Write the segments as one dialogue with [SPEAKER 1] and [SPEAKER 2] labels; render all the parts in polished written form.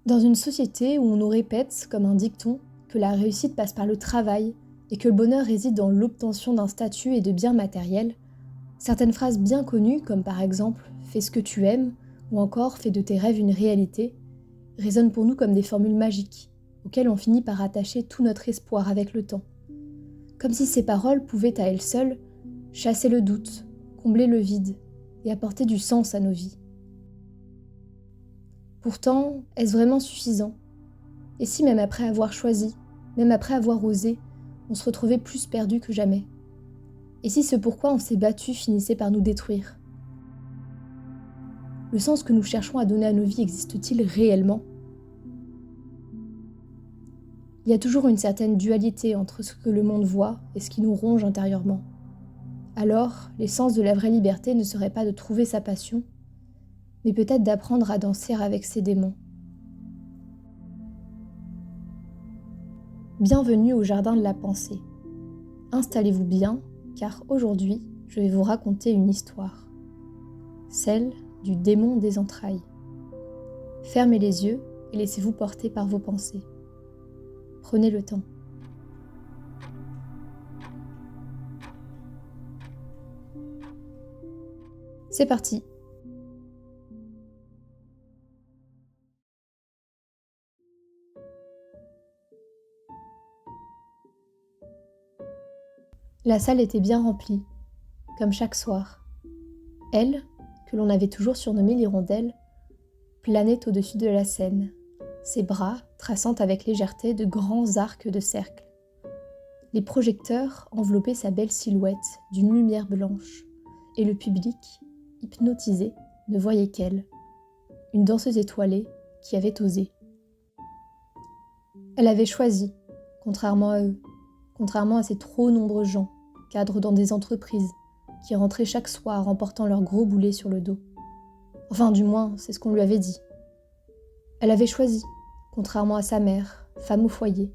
[SPEAKER 1] Dans une société où on nous répète, comme un dicton, que la réussite passe par le travail et que le bonheur réside dans l'obtention d'un statut et de biens matériels, certaines phrases bien connues, comme par exemple « fais ce que tu aimes » ou encore « fais de tes rêves une réalité », résonnent pour nous comme des formules magiques, auxquelles on finit par attacher tout notre espoir avec le temps. Comme si ces paroles pouvaient à elles seules chasser le doute, combler le vide et apporter du sens à nos vies. Pourtant, est-ce vraiment suffisant ? Et si même après avoir choisi, même après avoir osé, on se retrouvait plus perdu que jamais ? Et si ce pourquoi on s'est battu finissait par nous détruire ? Le sens que nous cherchons à donner à nos vies existe-t-il réellement ? Il y a toujours une certaine dualité entre ce que le monde voit et ce qui nous ronge intérieurement. Alors, l'essence de la vraie liberté ne serait pas de trouver sa passion, mais peut-être d'apprendre à danser avec ses démons. Bienvenue au jardin de la pensée. Installez-vous bien, car aujourd'hui, je vais vous raconter une histoire. Celle du démon des entrailles. Fermez les yeux et laissez-vous porter par vos pensées. Prenez le temps. C'est parti. La salle était bien remplie, comme chaque soir. Elle, que l'on avait toujours surnommée l'hirondelle, planait au-dessus de la scène, ses bras traçant avec légèreté de grands arcs de cercle. Les projecteurs enveloppaient sa belle silhouette d'une lumière blanche, et le public, hypnotisé, ne voyait qu'elle, une danseuse étoilée qui avait osé. Elle avait choisi, contrairement à eux, contrairement à ces trop nombreux gens, cadres dans des entreprises, qui rentraient chaque soir en portant leur gros boulet sur le dos. Enfin, du moins, c'est ce qu'on lui avait dit. Elle avait choisi, contrairement à sa mère, femme au foyer,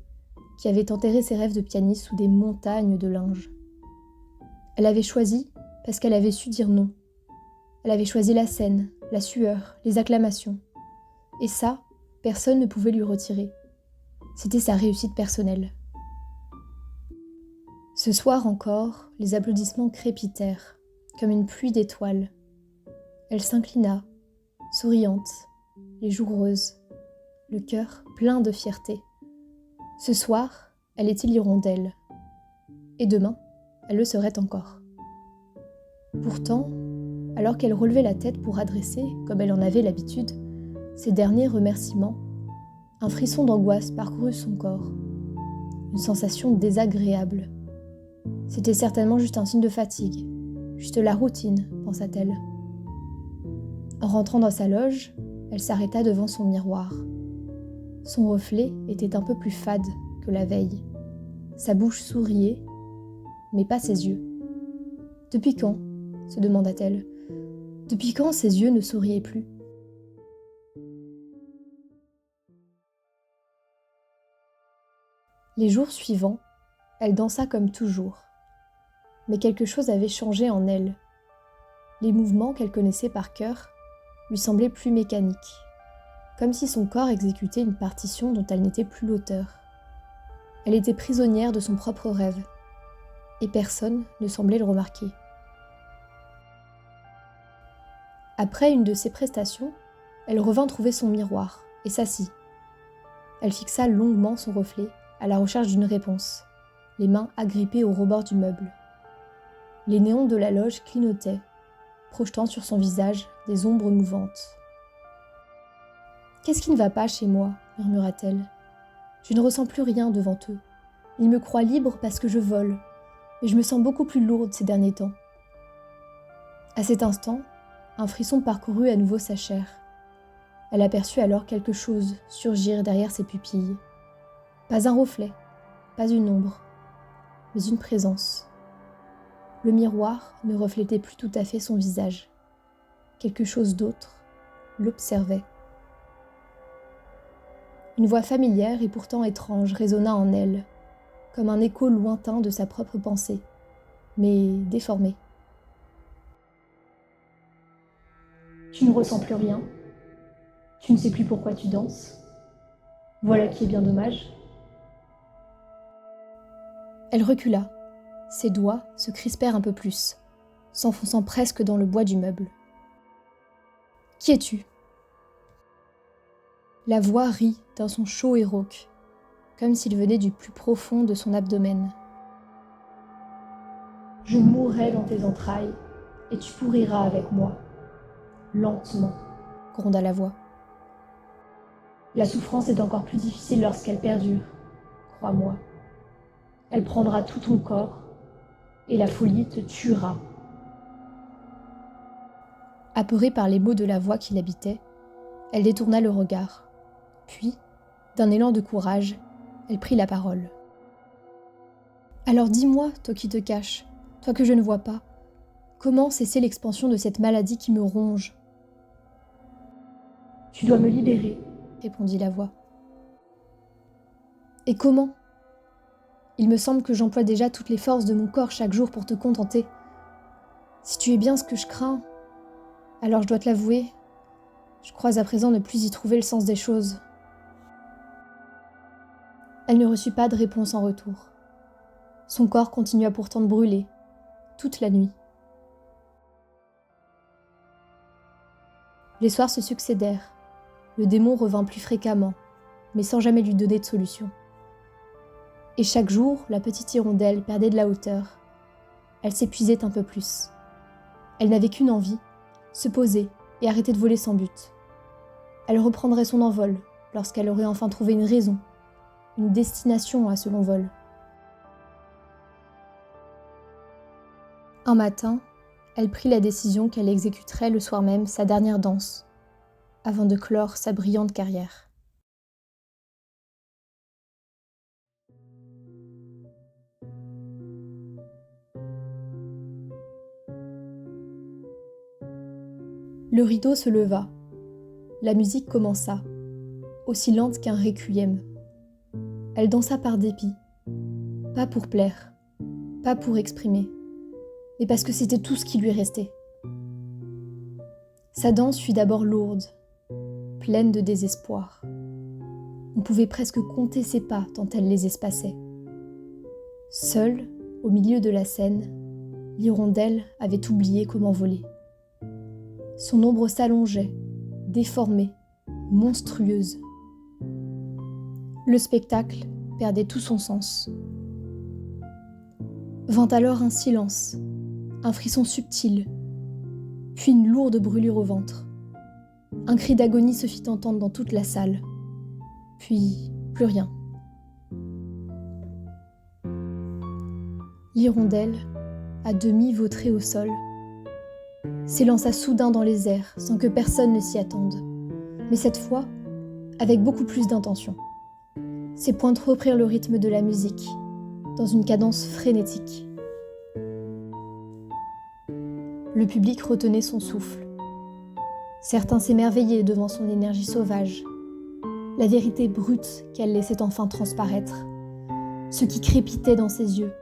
[SPEAKER 1] qui avait enterré ses rêves de pianiste sous des montagnes de linge. Elle avait choisi parce qu'elle avait su dire non. Elle avait choisi la scène, la sueur, les acclamations. Et ça, personne ne pouvait lui retirer. C'était sa réussite personnelle. Ce soir encore, les applaudissements crépitèrent, comme une pluie d'étoiles. Elle s'inclina, souriante, les joues roses, le cœur plein de fierté. Ce soir, elle était l'hirondelle. Et demain, elle le serait encore. Pourtant, alors qu'elle relevait la tête pour adresser, comme elle en avait l'habitude, ses derniers remerciements, un frisson d'angoisse parcourut son corps. Une sensation désagréable. C'était certainement juste un signe de fatigue, juste la routine, pensa-t-elle. En rentrant dans sa loge, elle s'arrêta devant son miroir. Son reflet était un peu plus fade que la veille. Sa bouche souriait, mais pas ses yeux. Depuis quand ? Se demanda-t-elle. Depuis quand ses yeux ne souriaient plus ? Les jours suivants, elle dansa comme toujours. Mais quelque chose avait changé en elle. Les mouvements qu'elle connaissait par cœur lui semblaient plus mécaniques, comme si son corps exécutait une partition dont elle n'était plus l'auteur. Elle était prisonnière de son propre rêve, et personne ne semblait le remarquer. Après une de ses prestations, elle revint trouver son miroir et s'assit. Elle fixa longuement son reflet à la recherche d'une réponse, les mains agrippées au rebord du meuble. Les néons de la loge clignotaient, projetant sur son visage des ombres mouvantes. « Qu'est-ce qui ne va pas chez moi ?» murmura-t-elle. « Je ne ressens plus rien devant eux. Ils me croient libre parce que je vole, mais je me sens beaucoup plus lourde ces derniers temps. » À cet instant, un frisson parcourut à nouveau sa chair. Elle aperçut alors quelque chose surgir derrière ses pupilles. Pas un reflet, pas une ombre, mais une présence. Le miroir ne reflétait plus tout à fait son visage. Quelque chose d'autre l'observait. Une voix familière et pourtant étrange résonna en elle, comme un écho lointain de sa propre pensée, mais déformé. Tu ne ressens plus rien. Tu ne sais plus pourquoi tu danses. Voilà qui est bien dommage. Elle recula. Ses doigts se crispèrent un peu plus, s'enfonçant presque dans le bois du meuble. « Qui es-tu » La voix rit d'un son chaud et rauque, comme s'il venait du plus profond de son abdomen. « Je mourrai dans tes entrailles, et tu pourriras avec moi. Lentement, gronda la voix. La souffrance est encore plus difficile lorsqu'elle perdure, crois-moi. Elle prendra tout ton corps, et la folie te tuera. » Apeurée par les mots de la voix qui l'habitait, elle détourna le regard. Puis, d'un élan de courage, elle prit la parole. « Alors dis-moi, toi qui te caches, toi que je ne vois pas, comment cesser l'expansion de cette maladie qui me ronge ?»« Tu dois me libérer, » répondit la voix. « Et comment ? Il me semble que j'emploie déjà toutes les forces de mon corps chaque jour pour te contenter. Si tu es bien ce que je crains, alors je dois te l'avouer, je crois à présent ne plus y trouver le sens des choses. » Elle ne reçut pas de réponse en retour. Son corps continua pourtant de brûler, toute la nuit. Les soirs se succédèrent. Le démon revint plus fréquemment, mais sans jamais lui donner de solution. Et chaque jour, la petite hirondelle perdait de la hauteur. Elle s'épuisait un peu plus. Elle n'avait qu'une envie, se poser et arrêter de voler sans but. Elle reprendrait son envol lorsqu'elle aurait enfin trouvé une raison, une destination à ce long vol. Un matin, elle prit la décision qu'elle exécuterait le soir même sa dernière danse, avant de clore sa brillante carrière. Le rideau se leva. La musique commença, aussi lente qu'un requiem. Elle dansa par dépit, pas pour plaire, pas pour exprimer, mais parce que c'était tout ce qui lui restait. Sa danse fut d'abord lourde, pleine de désespoir. On pouvait presque compter ses pas tant elle les espaçait. Seule, au milieu de la scène, l'hirondelle avait oublié comment voler. Son ombre s'allongeait, déformée, monstrueuse. Le spectacle perdait tout son sens. Vint alors un silence, un frisson subtil, puis une lourde brûlure au ventre. Un cri d'agonie se fit entendre dans toute la salle, puis plus rien. L'hirondelle, à demi vautrée au sol, s'élança soudain dans les airs sans que personne ne s'y attende, mais cette fois avec beaucoup plus d'intention. Ses pointes reprirent le rythme de la musique, dans une cadence frénétique. Le public retenait son souffle. Certains s'émerveillaient devant son énergie sauvage, la vérité brute qu'elle laissait enfin transparaître, ce qui crépitait dans ses yeux,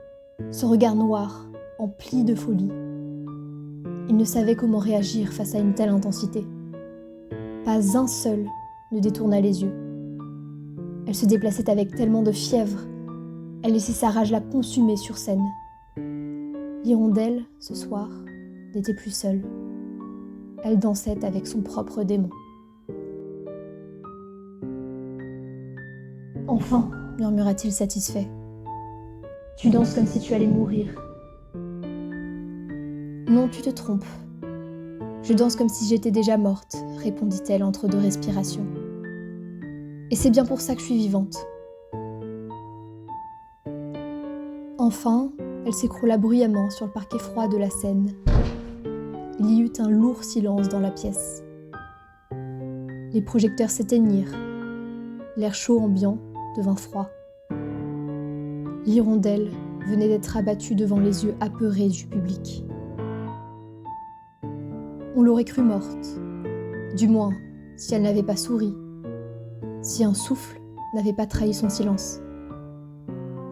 [SPEAKER 1] ce regard noir, empli de folie. Il ne savait comment réagir face à une telle intensité. Pas un seul ne détourna les yeux. Elle se déplaçait avec tellement de fièvre. Elle laissait sa rage la consumer sur scène. L'hirondelle, ce soir, n'était plus seule. Elle dansait avec son propre démon. « Enfin !» murmura-t-il satisfait. « Tu danses comme si tu allais mourir. » »« Non, tu te trompes. Je danse comme si j'étais déjà morte, » répondit-elle entre deux respirations. « Et c'est bien pour ça que je suis vivante. » Enfin, elle s'écroula bruyamment sur le parquet froid de la scène. Il y eut un lourd silence dans la pièce. Les projecteurs s'éteignirent. L'air chaud ambiant devint froid. L'hirondelle venait d'être abattue devant les yeux apeurés du public. On l'aurait crue morte, du moins si elle n'avait pas souri, si un souffle n'avait pas trahi son silence.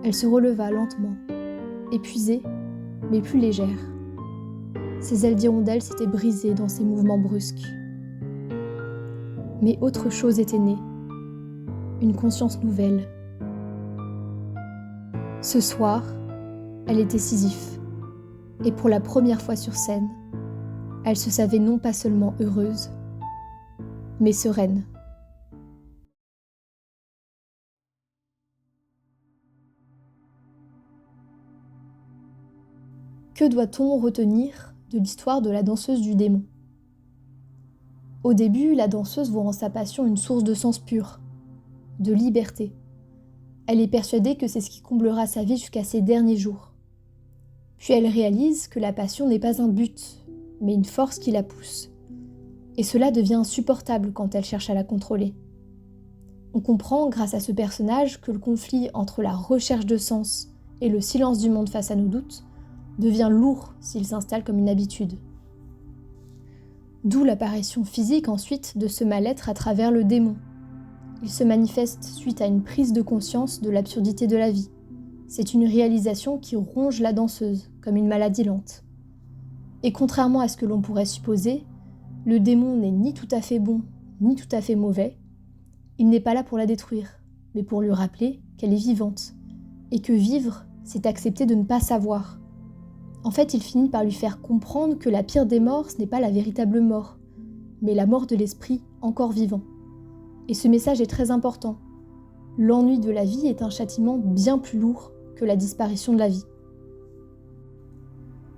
[SPEAKER 1] Elle se releva lentement, épuisée, mais plus légère. Ses ailes d'hirondelle s'étaient brisées dans ses mouvements brusques. Mais autre chose était née. une conscience nouvelle. Ce soir, elle était Sisyphe, et pour la première fois sur scène, elle se savait non pas seulement heureuse, mais sereine. Que doit-on retenir de l'histoire de la danseuse du démon ? Au début, la danseuse voit en sa passion une source de sens pur, de liberté. Elle est persuadée que c'est ce qui comblera sa vie jusqu'à ses derniers jours. Puis elle réalise que la passion n'est pas un but, mais une force qui la pousse. Et cela devient insupportable quand elle cherche à la contrôler. On comprend, grâce à ce personnage, que le conflit entre la recherche de sens et le silence du monde face à nos doutes devient lourd s'il s'installe comme une habitude. D'où l'apparition physique ensuite de ce mal-être à travers le démon. Il se manifeste suite à une prise de conscience de l'absurdité de la vie. C'est une réalisation qui ronge la danseuse, comme une maladie lente. Et contrairement à ce que l'on pourrait supposer, le démon n'est ni tout à fait bon, ni tout à fait mauvais. Il n'est pas là pour la détruire, mais pour lui rappeler qu'elle est vivante, et que vivre, c'est accepter de ne pas savoir. En fait, il finit par lui faire comprendre que la pire des morts, ce n'est pas la véritable mort, mais la mort de l'esprit encore vivant. Et ce message est très important. L'ennui de la vie est un châtiment bien plus lourd que la disparition de la vie.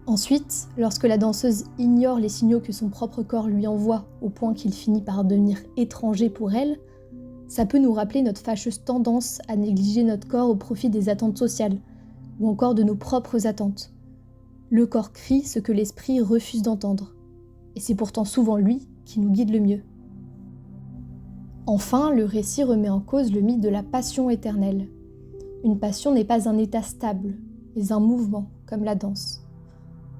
[SPEAKER 1] Ensuite, lorsque la danseuse ignore les signaux que son propre corps lui envoie au point qu'il finit par devenir étranger pour elle, ça peut nous rappeler notre fâcheuse tendance à négliger notre corps au profit des attentes sociales, ou encore de nos propres attentes. Le corps crie ce que l'esprit refuse d'entendre, et c'est pourtant souvent lui qui nous guide le mieux. Enfin, le récit remet en cause le mythe de la passion éternelle. Une passion n'est pas un état stable, mais un mouvement, comme la danse.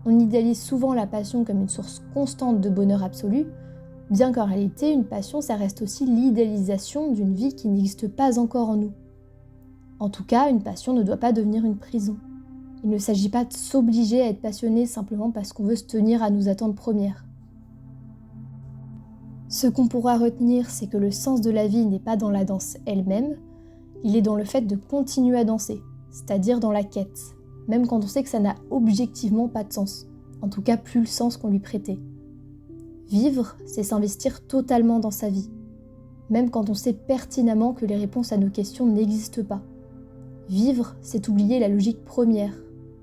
[SPEAKER 1] On idéalise souvent la passion comme une source constante de bonheur absolu, bien qu'en réalité, une passion, ça reste aussi l'idéalisation d'une vie qui n'existe pas encore en nous. En tout cas, une passion ne doit pas devenir une prison. Il ne s'agit pas de s'obliger à être passionné simplement parce qu'on veut se tenir à nos attentes premières. Ce qu'on pourra retenir, c'est que le sens de la vie n'est pas dans la danse elle-même, il est dans le fait de continuer à danser, c'est-à-dire dans la quête, même quand on sait que ça n'a objectivement pas de sens, en tout cas plus le sens qu'on lui prêtait. Vivre, c'est s'investir totalement dans sa vie, même quand on sait pertinemment que les réponses à nos questions n'existent pas. Vivre, c'est oublier la logique première,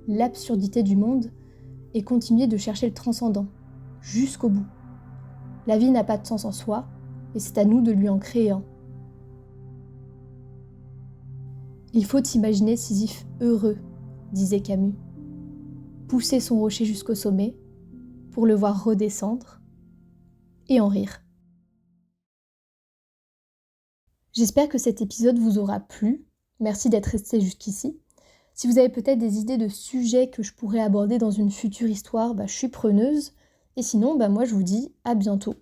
[SPEAKER 1] l'absurdité du monde, et continuer de chercher le transcendant, jusqu'au bout. La vie n'a pas de sens en soi, et c'est à nous de lui en créer un. Il faut imaginer Sisyphe heureux, disait Camus. Pousser son rocher jusqu'au sommet, pour le voir redescendre, et en rire. J'espère que cet épisode vous aura plu. Merci d'être resté jusqu'ici. Si vous avez peut-être des idées de sujets que je pourrais aborder dans une future histoire, je suis preneuse. Et sinon, moi je vous dis à bientôt